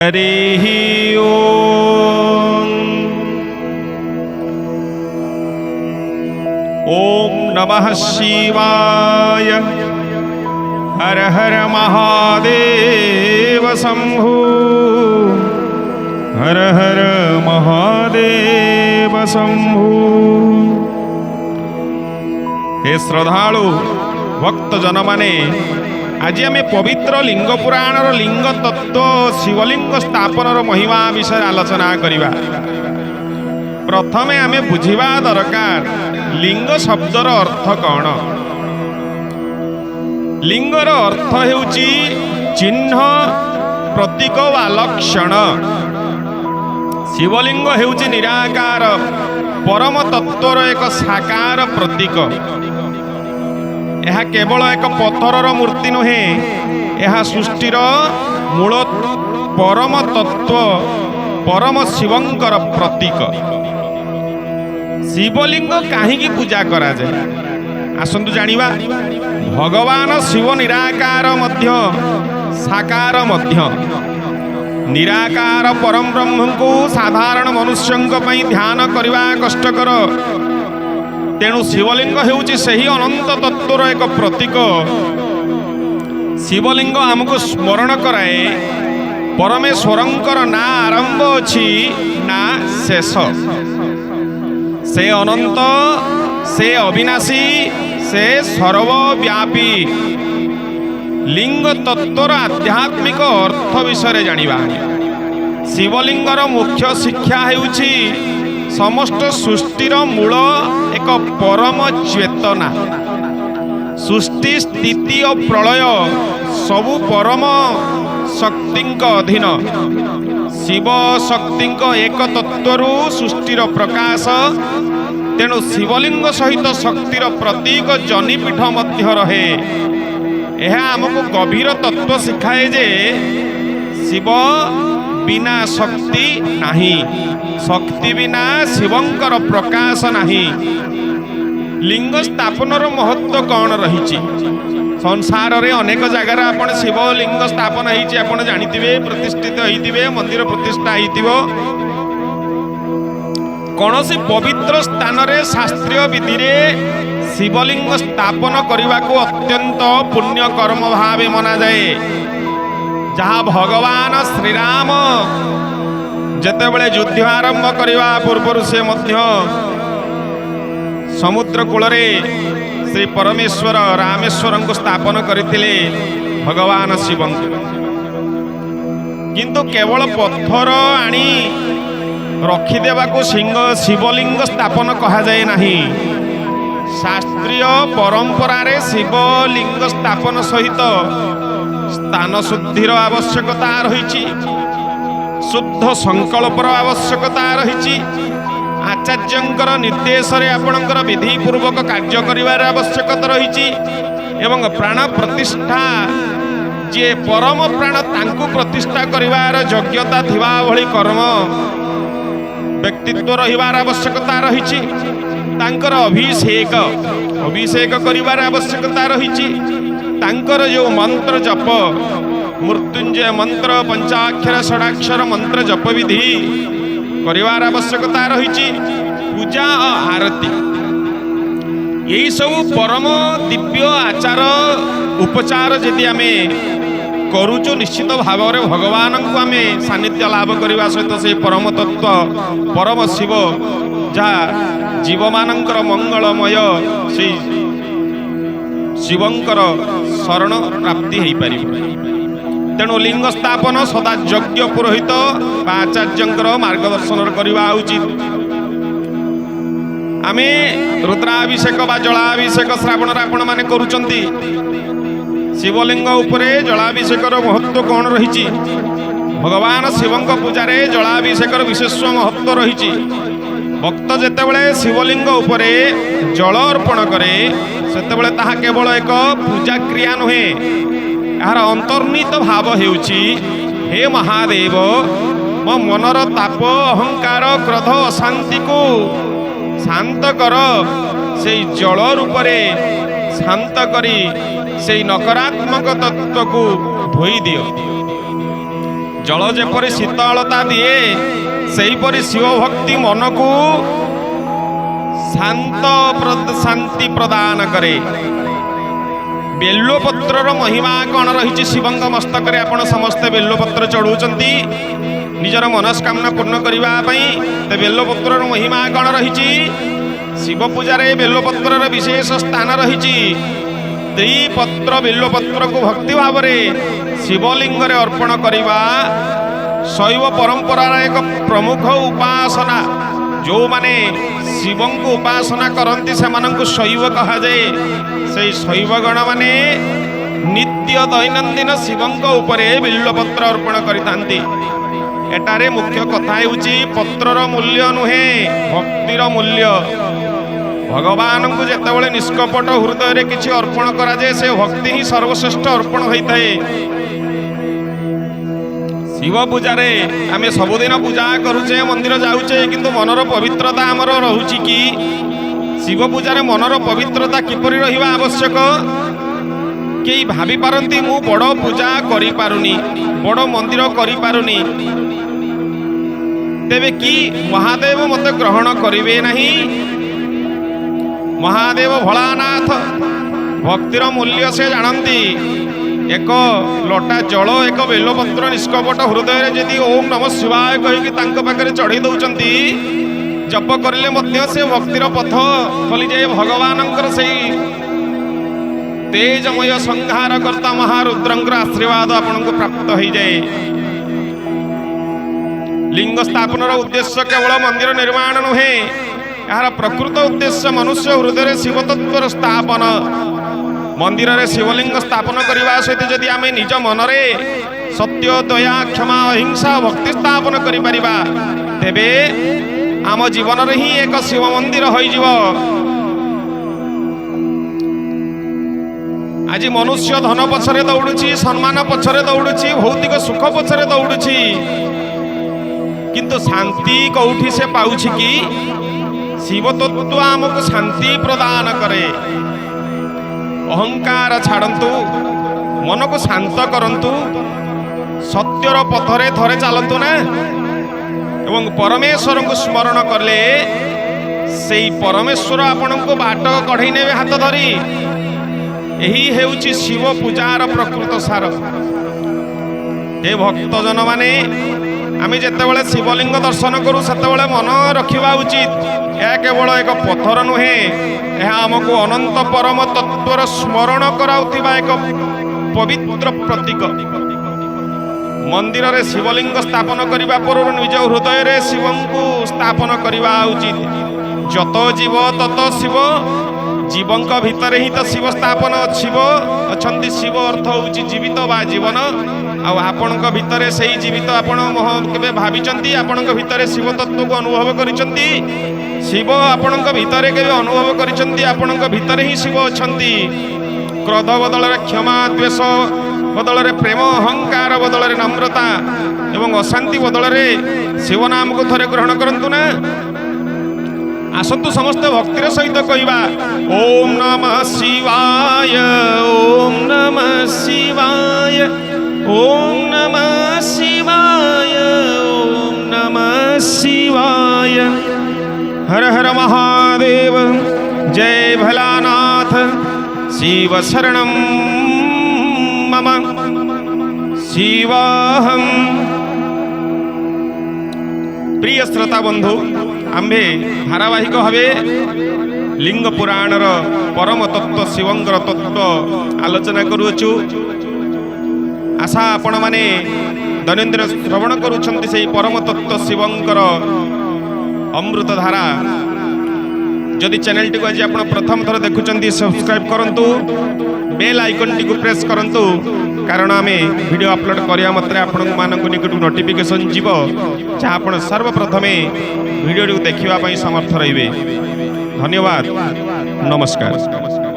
हरिः ओम्। ॐ नमः शिवाय। हर हर महादेव शंभो। हर हर महादेव शंभो। हे श्रद्धालु भक्त जन माने, आज आम पवित्र लिंग पुराणर लिंग तत्व शिवलिंग स्थापनर महिमा विषय आलोचना करिबा। प्रथमे आम बुझिबा दरकार लिंग शब्दर अर्थ कौन। लिंगर अर्थ हेउची चिन्ह, प्रतीक वा लक्षण। शिवलिंग हेउची निराकार परम तत्वर एक साकार प्रतीक। यह केवल एक पत्थरर मूर्ति नुहे, यह सृष्टिर मूल परम तत्व परम शिवंकर प्रतीक। शिवलिंग काहींकी पूजा करा जाए आसंतु जानिबा। भगवान शिव निराकार मध्य साकार मध्य। निराकार परम ब्रह्म को साधारण मनुष्यंक पई ध्यान करवा कष्टकर। तेणु शिवलिंग हेउची सही अनंत तत्वर एक प्रतीक। शिवलिंग आमको स्मरण कराए परमेश्वरंकर ना आरंभ अछि ना शेष। से अनंत, से अविनाशी, से सर्वव्यापी। लिंग तत्वर आध्यात्मिक अर्थ विषय जानिबा। शिवलिंगर मुख्य शिक्षा हेउची समस्त सृष्टिर मूल एक परम चेतना। सृष्टि स्थिति और प्रलय सबु परम शक्ति अधीन। शिव शक्ति एक तत्वरु सृष्टिर प्रकाश। तेणु शिवलिंग सहित शक्तिर प्रतीक जनिपीठ मध्य रहे। यह आमको गभीर तत्व शिखाए जे शिव बिना शक्ति नहीं, शक्ति बिना शिवंकर प्रकाश नहीं। लिंग स्थापनर महत्व कौन रही। संसार रे अनेक जगार आपण शिवलिंग स्थापन होती आपण जानिथिबे, प्रतिष्ठित होइथिबे, मंदिर प्रतिष्ठा होइथिबो। कौनसी पवित्र स्थान रे शास्त्रीय विधि रे शिवलिंग स्थापन करने को अत्यंत पुण्य कर्म भाव मना जाए। जहाँ भगवान श्रीराम जेतेबेले युद्ध आरंभ करने पूर्व से मध्य समुद्र कूल रे श्री परमेश्वर रामेश्वर को स्थापन करथिले भगवान शिव। किंतु केवल पत्थर आनी रखिदेवा को शिवलिंग स्थापन कहा जाए नहीं। शास्त्रीय परंपरा रे शिवलिंग स्थापन सहित स्थान शुद्धिर आवश्यकता रही, शुद्ध संकल्पर आवश्यकता रही। आचार्यंकर निर्देश रे आपणकर विधि पूर्वक कार्य करिवार आवश्यकता रही। एवं प्राण प्रतिष्ठा जे परम प्राण तांकु प्रतिष्ठा करिवार योग्यता थिबा भली कर्म व्यक्तित्व रहिबार आवश्यकता रही। तांकर अभिषेक करिवार आवश्यकता रही। तांकर जो मंत्र जप, मृत्युंजय मंत्र, पंचाक्षर षडाक्षर मंत्र जप विधि करिवार आवश्यकता रही। पूजा और आरती यही सब परम दिव्य आचार उपचार यदि आमे करूचु, निश्चित भाव में भगवान को आम सानिध्य लाभ करने सहित से परम तत्व परम शिव जहाँ जीव मानकर मंगलमय से शिवंकर शरण प्राप्ति हो पार। तेणु लिंग स्थापन सदा यज्ञ पुरोहित आचार्यंकर मार्गदर्शन करवा उचित। आमे रुद्राभिषेक बा जलाभिषेक श्रावण आपण माने करूचंती। शिवलिंग उपरे जलाभिषेकर महत्व कौन रही। भगवान शिवंक पूजारे जलाभिषेकर विशेष महत्व रही। भक्त जेतेबेले शिवलिंग उपरे जल अर्पण करे सेतेबेले ताहा केवल एक पूजा क्रिया नुहे, यार अंतर्निहित भाव हेउची हे महादेव मो मनर ताप अहंकार क्रोध अशांति को शांत कर। से जल रूपरे शांत करी से नकारात्मक तत्व को धोई दियो। ଜଳ ଯେପରି ଶୀତଳତା ଦିଏ ସେହିପରି ଶିବ ଭକ୍ତି ମନକୁ ଶାନ୍ତି ପ୍ରଦାନ କରେ। ବେଲପତ୍ରର ମହିମା କ'ଣ ରହିଛି? ଶିବଙ୍କ ମସ୍ତକରେ ଆପଣ ସମସ୍ତେ ବେଲପତ୍ର ଚଢ଼ଉଛନ୍ତି ନିଜର ମନସ୍କାମନା ପୂର୍ଣ୍ଣ କରିବା ପାଇଁ। ତ ବେଲପତ୍ରର ମହିମା କ'ଣ ରହିଛି? ଶିବ ପୂଜାରେ ବେଲପତ୍ରର ବିଶେଷ ସ୍ଥାନ ରହିଛି। ତ୍ରିପତ୍ର ବେଲପତ୍ରକୁ ଭକ୍ତି ଭାବରେ ଶିବଲିଙ୍ଗରେ ଅର୍ପଣ କରିବା ଶୈବ ପରମ୍ପରାର ଏକ ପ୍ରମୁଖ ଉପାସନା। ଯେଉଁମାନେ ଶିବଙ୍କୁ ଉପାସନା କରନ୍ତି ସେମାନଙ୍କୁ ଶୈବ କୁହାଯାଏ। ସେଇ ଶୈବଗଣ ମାନେ ନିତ୍ୟ ଦୈନନ୍ଦିନ ଶିବଙ୍କ ଉପରେ ବେଲପତ୍ର ଅର୍ପଣ କରିଥାନ୍ତି। ଏଠାରେ ମୁଖ୍ୟ କଥା ହେଉଛି ପତ୍ରର ମୂଲ୍ୟ ନୁହେଁ, ଭକ୍ତିର ମୂଲ୍ୟ। ଭଗବାନଙ୍କୁ ଯେତେବେଳେ ନିଷ୍କପଟ ହୃଦୟରେ କିଛି ଅର୍ପଣ କରାଯାଏ ସେ ଭକ୍ତି ହିଁ ସର୍ବଶ୍ରେଷ୍ଠ ଅର୍ପଣ ହୋଇଥାଏ। ଶିବ ପୂଜାରେ ଆମେ ସବୁଦିନ ପୂଜା କରୁଛେ, ମନ୍ଦିର ଯାଉଛେ, କିନ୍ତୁ ମନର ପବିତ୍ରତା ଆମର ରହୁଛି କି? ଶିବ ପୂଜାରେ ମନର ପବିତ୍ରତା କିପରି ରହିବା ଆବଶ୍ୟକ? କେହି ଭାବିପାରନ୍ତି ମୁଁ ବଡ଼ ପୂଜା କରିପାରୁନି, ବଡ଼ ମନ୍ଦିର କରିପାରୁନି, ତେବେ କି ମହାଦେବ ମୋତେ ଗ୍ରହଣ କରିବେ ନାହିଁ? ମହାଦେବ ଭୋଳାନାଥ ଭକ୍ତିର ମୂଲ୍ୟ ସେ ଜାଣନ୍ତି। ଏକ ଲୋଟା ଜଳ, ଏକ ବେଲପତ୍ର ନିଷ୍କପଟ ହୃଦୟରେ ଯଦି ଓಂ ନମଃ ଶିବାୟ କହିକି ତାଙ୍କ ପାଖରେ ଚଢ଼େଇ ଦେଉଛନ୍ତି, ଜପ କରିଲେ ମଧ୍ୟ ସେ ଭକ୍ତିର ପଥ ଖୋଲିଯାଏ। ଭଗବାନଙ୍କର ସେଇ ତେଜମୟ ସଂହାର କର୍ତ୍ତା ମହାରୁଦ୍ରଙ୍କର ଆଶୀର୍ବାଦ ଆପଣଙ୍କୁ ପ୍ରାପ୍ତ ହୋଇଯାଏ। ଲିଙ୍ଗ ସ୍ଥାପନର ଉଦ୍ଦେଶ୍ୟ କେବଳ ମନ୍ଦିର ନିର୍ମାଣ ନୁହେଁ, ଏହାର ପ୍ରକୃତ ଉଦ୍ଦେଶ୍ୟ ମନୁଷ୍ୟ ହୃଦୟରେ ଶିବତତ୍ଵର ସ୍ଥାପନ। ମନ୍ଦିରରେ ଶିବଲିଙ୍ଗ ସ୍ଥାପନ କରିବା ସହିତ ଯଦି ଆମେ ନିଜ ମନରେ ସତ୍ୟ, ଦୟା, କ୍ଷମା, ଅହିଂସା, ଭକ୍ତି ସ୍ଥାପନ କରିପାରିବା, ତେବେ ଆମ ଜୀବନରେ ହିଁ ଏକ ଶିବ ମନ୍ଦିର ହୋଇଯିବ। ଆଜି ମନୁଷ୍ୟ ଧନ ପଛରେ ଦୌଡୁଛି, ସମ୍ମାନ ପଛରେ ଦୌଡୁଛି, ଭୌତିକ ସୁଖ ପଛରେ ଦୌଡୁଛି, କିନ୍ତୁ ଶାନ୍ତି କୋଉଠି ସେ ପାଉଛି କି? ଶିବ ତତ୍ଵ ଆମକୁ ଶାନ୍ତି ପ୍ରଦାନ କରେ। ଅହଙ୍କାର ଛାଡ଼ନ୍ତୁ, ମନକୁ ଶାନ୍ତ କରନ୍ତୁ, ସତ୍ୟର ପଥରେ ଥରେ ଚାଲନ୍ତୁ ନା, ଏବଂ ପରମେଶ୍ୱରଙ୍କୁ ସ୍ମରଣ କଲେ ସେଇ ପରମେଶ୍ୱର ଆପଣଙ୍କୁ ବାଟ କଢ଼େଇ ନେବେ ହାତ ଧରି। ଏହି ହେଉଛି ଶିବ ପୂଜାର ପ୍ରକୃତ ସାର। ହେ ଭକ୍ତଜନ ମାନେ, ଆମେ ଯେତେବେଳେ ଶିବଲିଙ୍ଗ ଦର୍ଶନ କରୁ ସେତେବେଳେ ମନ ରଖିବା ଉଚିତ, ଏହା କେବଳ ଏକ ପଥର ନୁହେଁ, ଏହା ଆମକୁ ଅନନ୍ତ ପରମ ତତ୍ଵର ସ୍ମରଣ କରାଉଥିବା ଏକ ପବିତ୍ର ପ୍ରତୀକ। ମନ୍ଦିରରେ ଶିବଲିଙ୍ଗ ସ୍ଥାପନ କରିବା ପୂର୍ବରୁ ନିଜ ହୃଦୟରେ ଶିବଙ୍କୁ ସ୍ଥାପନ କରିବା ଉଚିତ। ଯତ ଜୀବ ତତ ଶିବ, ଜୀବଙ୍କ ଭିତରେ ହିଁ ତ ଶିବ ସ୍ଥାପନ ଅଛନ୍ତି। ଶିବ ଅର୍ଥ ହେଉଛି ଜୀବିତ ବା ଜୀବନ। ଆଉ ଆପଣଙ୍କ ଭିତରେ ସେଇ ଜୀବିତ ଆପଣ କେବେ ଭାବିଛନ୍ତି? ଆପଣଙ୍କ ଭିତରେ ଶିବ ତତ୍ଵକୁ ଅନୁଭବ କରିଛନ୍ତି? ଶିବ ଆପଣଙ୍କ ଭିତରେ କେବେ ଅନୁଭବ କରିଛନ୍ତି? ଆପଣଙ୍କ ଭିତରେ ହିଁ ଶିବ ଅଛନ୍ତି। କ୍ରୋଧ ବଦଳରେ କ୍ଷମା, ଦ୍ୱେଷ ବଦଳରେ ପ୍ରେମ, ଅହଙ୍କାର ବଦଳରେ ନମ୍ରତା ଏବଂ ଅଶାନ୍ତି ବଦଳରେ ଶିବ ନାମକୁ ଥରେ ଗ୍ରହଣ କରନ୍ତୁ ନା। ଆସନ୍ତୁ ସମସ୍ତେ ଭକ୍ତିର ସହିତ କହିବା ଓಂ ନମଃ ଶିବାୟ, ଓಂ ନମଃ ଶିବାୟ, ଓಂ ନମଃ ଶିବାୟ, ଓಂ ନମଃ ଶିବାୟ। हर हर महादेव, जय भोलानाथ, शिव शरणं मम शिवाहम। प्रिय श्रोता बंधु, आम्भे धारावाहिक भावे लिंग पुराणर परम तत्व शिवंकर तत्व आलोचना करुछु। आशा आपण माने दैनंदिन श्रवण करुछंती सेही परम तत्व शिवंकर अमृत धारा। जदि चैनल टी को आज आप प्रथम थर देखुंट सब्सक्राइब करंतु, बेल आइकन टी को प्रेस करंतु, कारण आमे वीडियो अपलोड करिया मात्रे आपण मानक निकट नोटिफिकेशन जीवो, जहाँ आपण सर्वप्रथमे वीडियो देखिबा पई समर्थ रहिबे। धन्यवाद, नमस्कार।